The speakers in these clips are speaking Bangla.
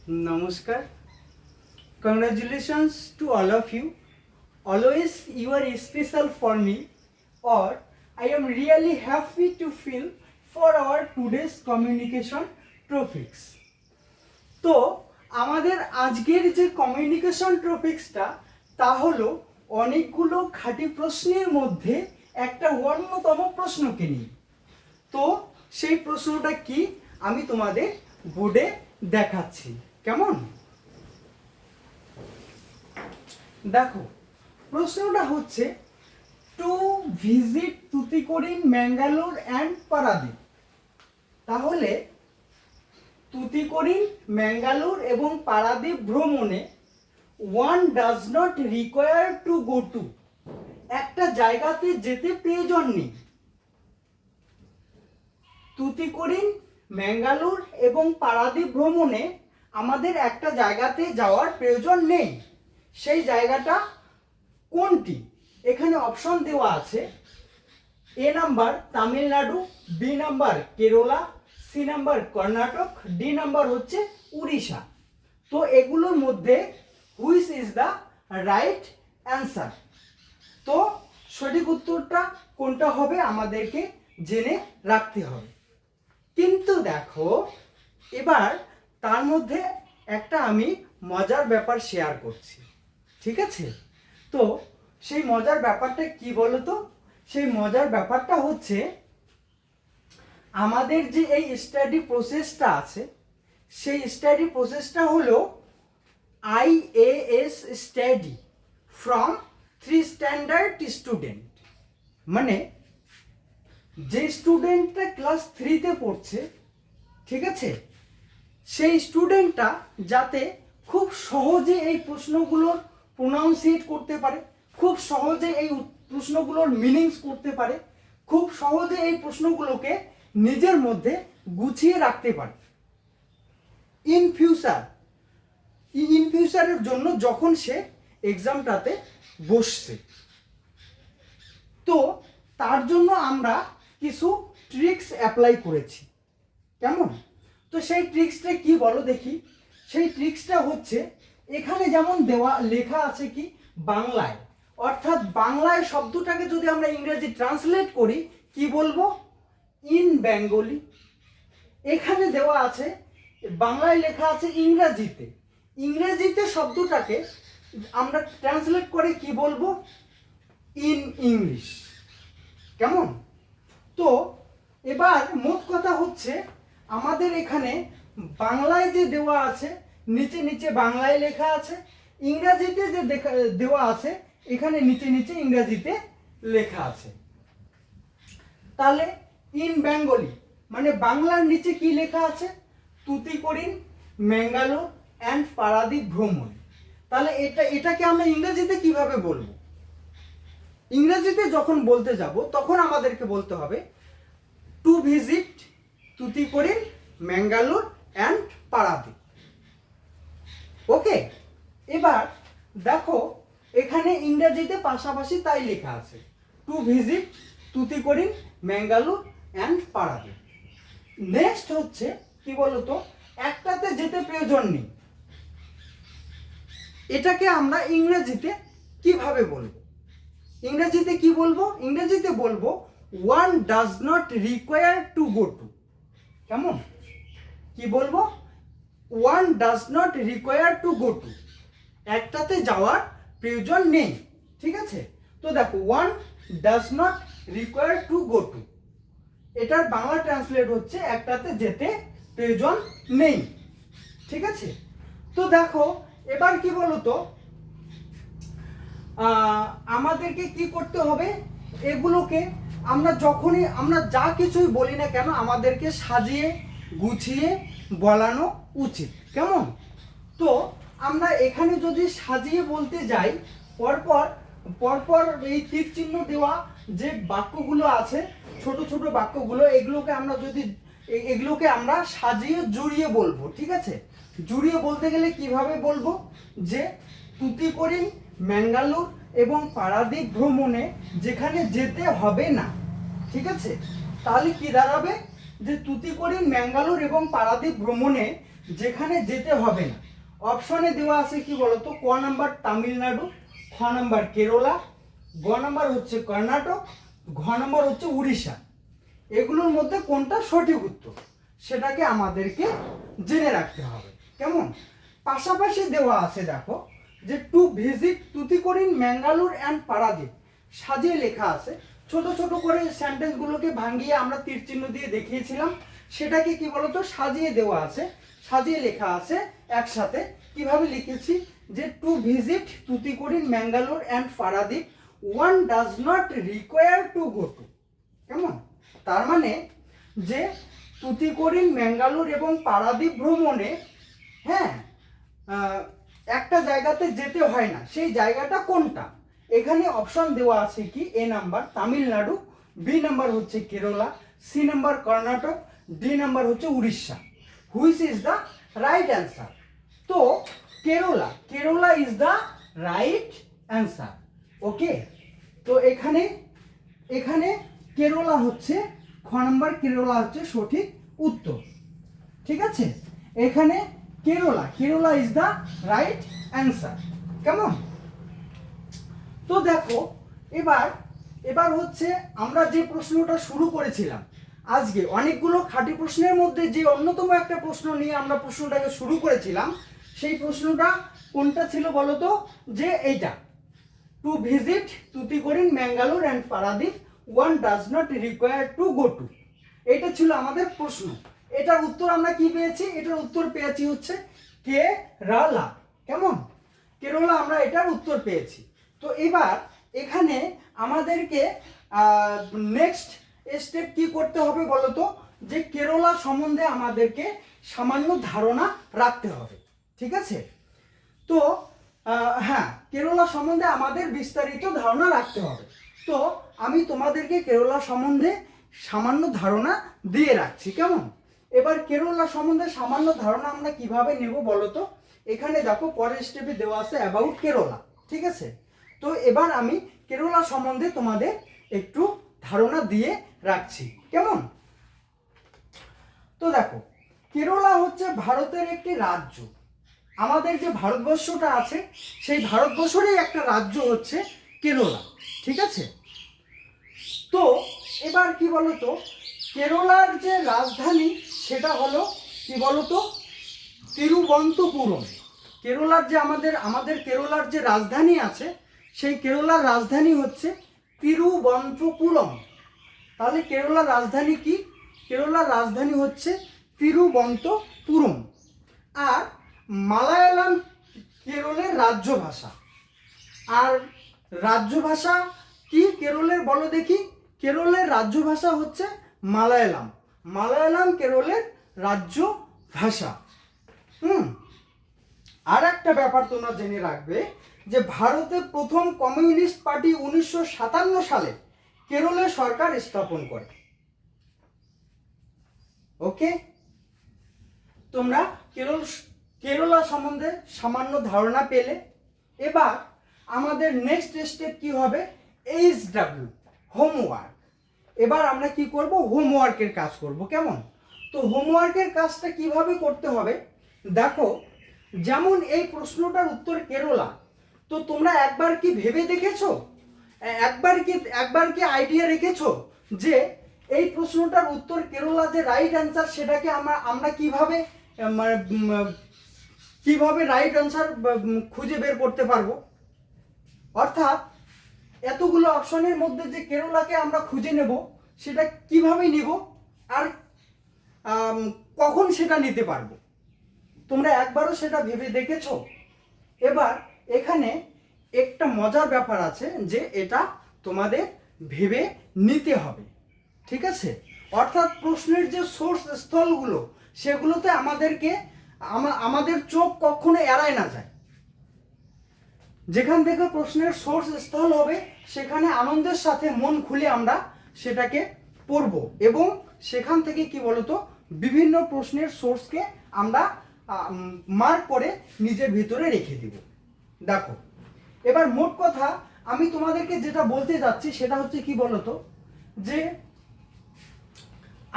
Namaskar. Congratulations to all of you. Always you are special for me, or I am really happy to feel for our today's communication topics. তো আমাদের আজকের যে কমিউনিকেশন টপিক্সটা তা হলো অনেকগুলো খাঁটি প্রশ্নের মধ্যে একটা অন্যতম প্রশ্নকে নিয়ে। তো সেই প্রশ্নটা কি আমি তোমাদের বোর্ডে দেখাচ্ছি, কেমন? দেখো, প্রশ্নটা হচ্ছে two visit Tuticorin, Mangalore and Paradip. তাহলে তুতিকোরিন, ম্যাঙ্গালোর এবং পারাদীপ ভ্রমণে one does not require to go to, একটা জায়গাতে যেতে প্রয়োজন নেই। তুতিকোরিন, ম্যাঙ্গালোর এবং পারাদীপ ভ্রমণে আমাদের একটা জায়গাতে যাওয়ার প্রয়োজন নেই। সেই জায়গাটা কোনটি? এখানে অপশন দেওয়া আছে। A number Tamil Nadu, B number Kerala, C number Karnataka, D number হচ্ছে উড়িষ্যা। তো এগুলোর মধ্যে which is the right answer? তো সঠিক উত্তরটা কোনটা হবে আমাদেরকে জেনে রাখতে হবে। কিন্তু দেখো, এবার তার মধ্যে একটা আমি মজার ব্যাপার শেয়ার করছি, ঠিক আছে? তো সেই মজার ব্যাপারটা কি বলো তো? সেই মজার ব্যাপারটা হচ্ছে আমাদের যে এই স্টাডি প্রসেসটা আছে, সেই স্টাডি প্রসেসটা হলো IAS study from 3 standard student. মানে যে স্টুডেন্টটা ক্লাস 3-তে পড়ছে, ঠিক আছে, সেই স্টুডেন্টটা যাতে খুব সহজে এই প্রশ্নগুলোর প্রোনাউন্সিয়েট করতে পারে, খুব সহজে এই প্রশ্নগুলোর মিনিংস করতে পারে, খুব সহজে এই প্রশ্নগুলোকে নিজের মধ্যে গুছিয়ে রাখতে পারে ইন ফিউচারের জন্য যখন সে এক্সামটাতে বসছে। তো তার জন্য আমরা কিছু ট্রিক্স অ্যাপ্লাই করেছি, কেমন? তো সেই ট্রিক্সটা কি বলো দেখি। সেই ট্রিক্সটা হচ্ছে এখানে যেমন দেওয়া লেখা আছে কি বাংলায়, অর্থাৎ বাংলায় শব্দটাকে যদি আমরা ইংরেজি ট্রান্সলেট করি কি বলবো? In Bengali. এখানে দেওয়া আছে বাংলায় লেখা আছে ইংরেজিতে, ইংরেজিতে শব্দটাকে আমরা ট্রান্সলেট করে কি বলবো? ইন ইংলিশ, কেমন? তো এবার মোট কথা হচ্ছে আমাদের এখানে বাংলায় যে দেওয়া আছে নিচে নিচে বাংলায় লেখা আছে, ইংরেজিতে যে দেওয়া আছে এখানে নিচে নিচে ইংরেজিতে লেখা আছে। তাহলে ইন বেঙ্গলি মানে বাংলার নিচে কি লেখা আছে? তুতিকোরিন, ম্যাঙ্গালোর অ্যান্ড পারাদীপ ভ্রমণ। তাহলে এটাকে আমরা ইংরেজিতে কিভাবে বলবো? ইংরেজিতে যখন বলতে যাব তখন আমাদেরকে বলতে হবে to visit Tuticorin, Mangalore and Paradip. Okay, এবার দেখো এখানে ইংরেজিতে পাশাপাশি তাই লেখা আছে to visit Tuticorin, Mangalore and Paradip. Next হচ্ছে কি বলতো, একটাতে যেতে প্রয়োজন নেই, এটাকে আমরা ইংরেজিতে কিভাবে বলবো? ইংরেজিতে কি বলবো? ইংরেজিতে বলবো one does not require to go to. কেমন? কি বলবো? One does not require to go to, একটাতে যাওয়ার প্রয়োজন নেই, ঠিক আছে? তো দেখো one does not require to go to, এটার বাংলা ট্রান্সলেট হচ্ছে একটাতে যেতে প্রয়োজন নেই, ঠিক আছে? তো দেখো এবার কি বলতো, আমাদেরকে কি করতে হবে? এগুলোকে আমরা যখনই আমরা যা কিছুই বলি না কেন আমাদেরকে সাজিয়ে গুছিয়ে বলানো উচিত, কেমন? তো আমরা এখানে যদি সাজিয়ে বলতে যাই, পরপর পরপর এই তীর চিহ্ন দেওয়া যে বাক্যগুলো আছে, ছোট ছোট বাক্যগুলো, এগুলোকে আমরা সাজিয়ে জুড়িয়ে বলবো, ঠিক আছে? জুড়িয়ে বলতে গেলে কিভাবে বলবো? যে তুতিকোরিন, ম্যাঙ্গালোর এবং পারাদীপ ভ্রমণে যেখানে যেতে হবে না, ঠিক আছে? তাহলে কি দাঁড়াবে? যে তুতিকোরিন, ম্যাঙ্গালোর এবং পারাদীপ ভ্রমণে যেখানে যেতে হবে না। অপশনে দেওয়া আছে কি বলতো, ক নাম্বার তামিলনাড়ু, খ নাম্বার কেরলা, গ নাম্বার হচ্ছে কর্ণাটক, ঘ নাম্বার হচ্ছে উড়িষ্যা। এগুলোর মধ্যে কোনটা সঠিক উত্তর সেটাকে আমাদেরকে জেনে রাখতে হবে। কেমন? পাশাপাশি দেওয়া আছে দেখো যে two visit Tuticorin Mangalore and Paradip, সাজিয়ে লেখা আছে। ছোট ছোট করে সেন্টেন্সগুলোকে ভাঙিয়ে আমরা তীর চিহ্ন দিয়ে দেখিয়েছিলাম, সেটাকে কি বলতো সাজিয়ে দেওয়া আছে, সাজিয়ে লেখা আছে একসাথে। কিভাবে লিখেছি যে two visit Tuticorin Mangalore and Paradip one does not require to go to. কেমন? তার মানে যে তুতিকোরিন ম্যাঙ্গালোর এবং পারাদীপ ভ্রমণে, হ্যাঁ, একটা জায়গাতে যেতে হয় না, সেই জায়গাটা কোনটা? এখানে অপশন দেওয়া আছে কি, A number Tamil Nadu, B number হচ্ছে Kerala, C number Karnataka, D number হচ্ছে Orissa. Which is the right answer? তো Kerala, Kerala is the right answer. Okay, তো এখানে এখানে কেরলা হচ্ছে, খ নাম্বার কেরলা হচ্ছে সঠিক উত্তর। ঠিক আছে, এখানে Kerala, Kerala is the right answer. কেমন? তো দেখো এবার এবার হচ্ছে আমরা যে প্রশ্নটা শুরু করেছিলাম আজকে, অনেকগুলো খাঁটি প্রশ্নের মধ্যে যে অন্যতম একটা প্রশ্ন নিয়ে আমরা প্রশ্নটাকে শুরু করেছিলাম, সেই প্রশ্নটা কোনটা ছিল বলো তো? যে এইটা, two visit Tuticorin Mangalore and Paradip one does not require to go to. এটা ছিল আমাদের প্রশ্ন। এটার উত্তর আমরা কি পেয়েছি? এটার উত্তর পেয়েছি হচ্ছে কেরালা। কেমন? কেরলা আমরা এটার উত্তর পেয়েছি। তো এবার এখানে আমাদেরকে নেক্সট স্টেপ কি করতে হবে বলো তো? যে কেরলা সম্বন্ধে আমাদেরকে সামান্য ধারণা রাখতে হবে। ঠিক আছে, তো হ্যাঁ, কেরলা সম্বন্ধে আমাদের বিস্তারিত ধারণা রাখতে হবে। তো আমি তোমাদেরকে কেরলা সম্বন্ধে সামান্য ধারণা দিয়ে রাখছি। কেমন? এবার কেরলা সম্বন্ধে সামান্য ধারণা আমরা কিভাবে নেব বলো তো? এখানে দেখো পরের স্টেপে দেওয়া আছে অ্যাবাউট কেরলা। ঠিক আছে, তো এবার আমি কেরলা সম্বন্ধে তোমাদের একটু ধারণা দিয়ে রাখছি। কেমন? তো দেখো, কেরলা হচ্ছে ভারতের একটি রাজ্য। আমাদের যে ভারতবর্ষটা আছে সেই ভারতবর্ষেরই একটা রাজ্য হচ্ছে কেরলা। ঠিক আছে, তো এবার কি বলতো, কেরলার যে রাজধানী সেটা হলো কি বলতো? তিরুবনন্তপুরম। কেরলার যে আমাদের কেরলার যে রাজধানী আছে, সেই কেরলার রাজধানী হচ্ছে তিরুবনন্তপুরম। তাহলে কেরলার রাজধানী কি? কেরলার রাজধানী হচ্ছে তিরুবনন্তপুরম। আর মালায়ালাম কেরলের রাজ্য ভাষা। আর রাজ্য ভাষা কি কেরলের বলো দেখি? কেরলের রাজ্য ভাষা হচ্ছে মালায়ালাম। মালায়ালাম কেরলের রাজ্য ভাষা। আর একটা ব্যাপার তোমরা জেনে রাখবে যে ভারতের প্রথম কমিউনিস্ট পার্টি 1957 সালে কেরলের সরকার স্থাপন করে। ওকে, তোমরা কেরলা সম্বন্ধে সামান্য ধারণা পেলে। এবার আমাদের নেক্সট স্টেপ কি হবে? HW, homework. এবার আমরা কি করব? হোমওয়ার্কের কাজ করব। কেমন? তো হোমওয়ার্কের কাজটা কিভাবে করতে হবে দেখো, যেমন এই প্রশ্নটার উত্তর কেরলা, তো তোমরা একবার কি ভেবে দেখেছো? একবার কি আইডিয়া রেখেছো যে এই প্রশ্নটার উত্তর কেরলা যে রাইট অ্যান্সার, সেটাকে আমরা কিভাবে কিভাবে রাইট অ্যান্সার খুঁজে বের করতে পারবো? অর্থাৎ এতগুলো অপশনের মধ্যে যে কেরলাকে আমরা খুঁজে নেব, সেটা কিভাবে নিব আর কখন সেটা নিতে পারবো? তোমরা একবারও সেটা ভেবে দেখেছো? এবার এখানে একটা মজার ব্যাপার আছে যে এটা তোমাদের ভেবে নিতে হবে। ঠিক আছে, অর্থাৎ প্রশ্নের যে সোর্স স্থলগুলো, সেগুলোতে আমাদের চোখ কখনো এড়ায় না যায়। যেখান থেকে প্রশ্নের সোর্স স্থল হবে সেখানে আনন্দের সাথে মন খুলে আমরা সেটাকে পড়ব, এবং সেখান থেকে কি বলতো বিভিন্ন প্রশ্নের সোর্সকে আমরা মার্ক করে নিজের ভিতরে রেখে দিব। দেখো, এবার মোট কথা আমি তোমাদেরকে যেটা বলতে যাচ্ছি সেটা হচ্ছে কি বলতো, যে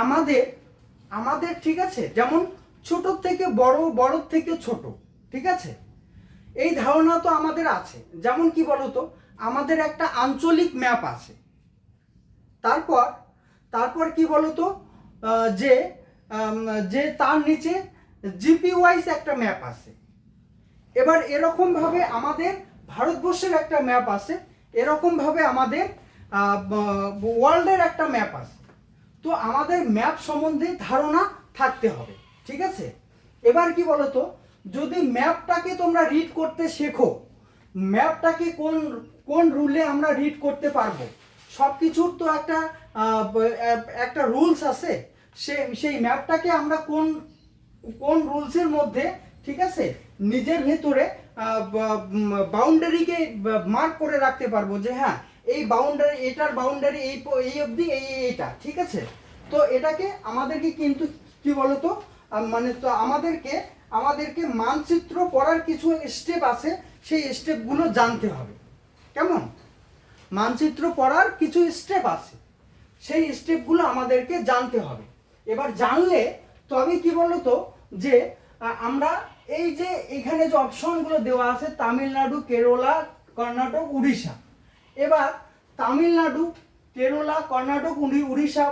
আমাদের ঠিক আছে, যেমন ছোট থেকে বড়, বড় থেকে ছোট, ঠিক আছে? এই ধারণা তো আমাদের আছে। যেমন কি বলতো, আমাদের একটা আঞ্চলিক ম্যাপ আছে। তারপর কি বলতো, যে যে তার নিচে জিপি ওয়াইজ একটা ম্যাপ আছে। এবার এরকমভাবে আমাদের ভারতবর্ষের একটা ম্যাপ আছে, এরকমভাবে আমাদের ওয়ার্ল্ডের একটা ম্যাপ আছে। তো আমাদের ম্যাপ সম্বন্ধে ধারণা থাকতে হবে, ঠিক আছে? এবার কি বলতো, যদি ম্যাপটাকে তোমরা রিড করতে শেখো, ম্যাপটাকে কোন কোন রুলে আমরা রিড করতে পারবো, সব কিছুর তো একটা রুলস আছে। সেই ম্যাপটাকে আমরা কোন কোন রুলসের মধ্যে, ঠিক আছে, নিজের ভেতরে বাউন্ডারিকে মার্ক করে রাখতে পারবো যে হ্যাঁ এই বাউন্ডারি, এটার বাউন্ডারি এই অবধি, এইটা, ঠিক আছে? তো এটাকে আমাদেরকে কিন্তু কি বলতো, মানে তো আমাদেরকে মানচিত্র পড়ার কিছু স্টেপ আছে, সেই স্টেপগুলো জানতে হবে। কেমন? মানচিত্র পড়ার কিছু স্টেপ আছে, সেই স্টেপগুলো আমাদেরকে জানতে হবে। এবার জানলে তবে কি বলতো, যে আমরা এই যে এখানে যে অপশনগুলো দেওয়া আছে, তামিলনাড়ু, কেরালা, কর্ণাটক, উড়িষ্যা। এবার তামিলনাড়ু, কেরালা, কর্ণাটক, উড়িষ্যা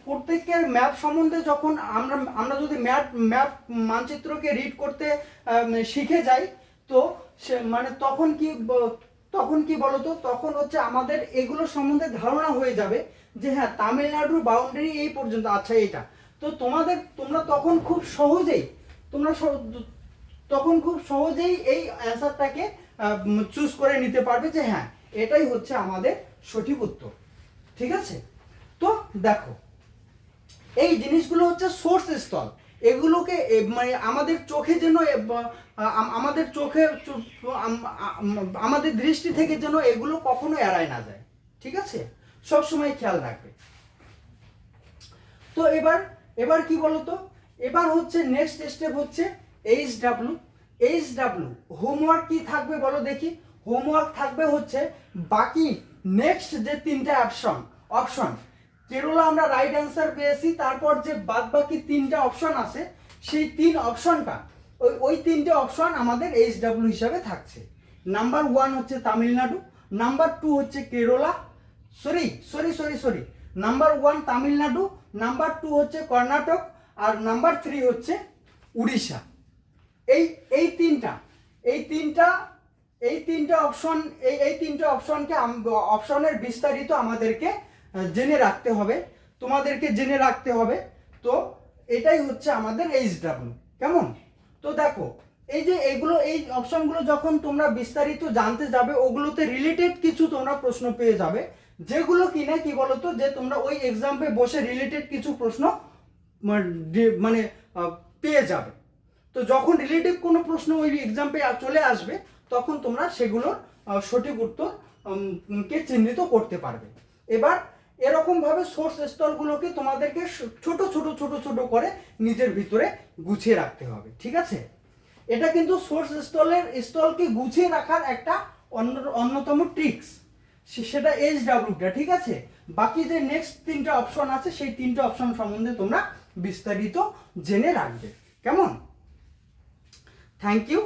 প্রত্যেকের ম্যাপ সম্বন্ধে যখন আমরা যদি ম্যাপ মানচিত্রকে রিড করতে শিখে যাই, তো সে মানে তখন কি বলতো, তখন হচ্ছে আমাদের এগুলো সম্বন্ধে ধারণা হয়ে যাবে যে হ্যাঁ তামিলনাড়ুর বাউন্ডারি এই পর্যন্ত, আচ্ছা এইটা। তো তোমরা তখন খুব সহজেই এই অ্যান্সারটাকে চুজ করে নিতে পারবে যে হ্যাঁ এটাই হচ্ছে আমাদের সঠিক উত্তর, ঠিক আছে? তো দেখো, এই জিনিসগুলো হচ্ছে সোর্স স্থল। এগুলোকে মানে আমাদের চোখে যেন আমাদের দৃষ্টি থেকে যেন এগুলো কখনো এড়ায় না যায়, ঠিক আছে? সব সময় খেয়াল রাখবে। তো এবার কি বলতো, এবার হচ্ছে নেক্সট স্টেপ হচ্ছে এইচডব্লিউ। হোমওয়ার্ক কি থাকবে বলো দেখি? হোমওয়ার্ক থাকবে হচ্ছে বাকি নেক্সট যে তিনটা অপশন, কেরালা আমরা রাইট অ্যান্সার পেয়েছি, তারপর যে বাদ বাকি তিনটা অপশন আছে, সেই ওই তিনটে অপশন আমাদের এইচডব্লিউ হিসাবে থাকছে। নাম্বার 1 হচ্ছে তামিলনাড়ু, নাম্বার 2 হচ্ছে Kerala, sorry, number 1 Tamil Nadu, number 2 হচ্ছে কর্ণাটক, আর নাম্বার 3 হচ্ছে উড়িষ্যা। এই তিনটা অপশনকে অপশনের বিস্তারিত আমাদেরকে জেনে রাখতে হবে, তোমাদেরকে জেনে রাখতে হবে। তো এটাই হচ্ছে আমাদের এইচডব্লিউ। কেমন? তো দেখো, এই অপশনগুলো যখন তোমরা বিস্তারিত জানতে যাবে, ওগুলোতে রিলেটেড কিছু তোমরা প্রশ্ন পেয়ে যাবে, যেগুলো কিনা কি বলতো, যে তোমরা ওই এক্সামে বসে রিলেটেড কিছু প্রশ্ন মানে পেয়ে যাবে। তো যখন রিলেটিভ কোনো প্রশ্ন ওই এক্সামে চলে আসবে, তখন তোমরা সেগুলোর সঠিক উত্তর কে চিহ্নিত করতে পারবে। এবার এরকম ভাবে সোর্স স্থলগুলোকে তোমাদেরকে ছোট করে নিজের ভিতরে গুছিয়ে রাখতে হবে, ঠিক আছে? এটা কিন্তু সোর্স স্থলকে গুছিয়ে রাখার একটা অন্যতম ট্রিক্স, সেটা এইচডব্লিউটা, ঠিক আছে? বাকি যে নেক্সট তিনটা অপশন আছে, সেই তিনটা অপশন সম্বন্ধে তোমরা বিস্তারিত জেনে রাখবে। কেমন? Thank you.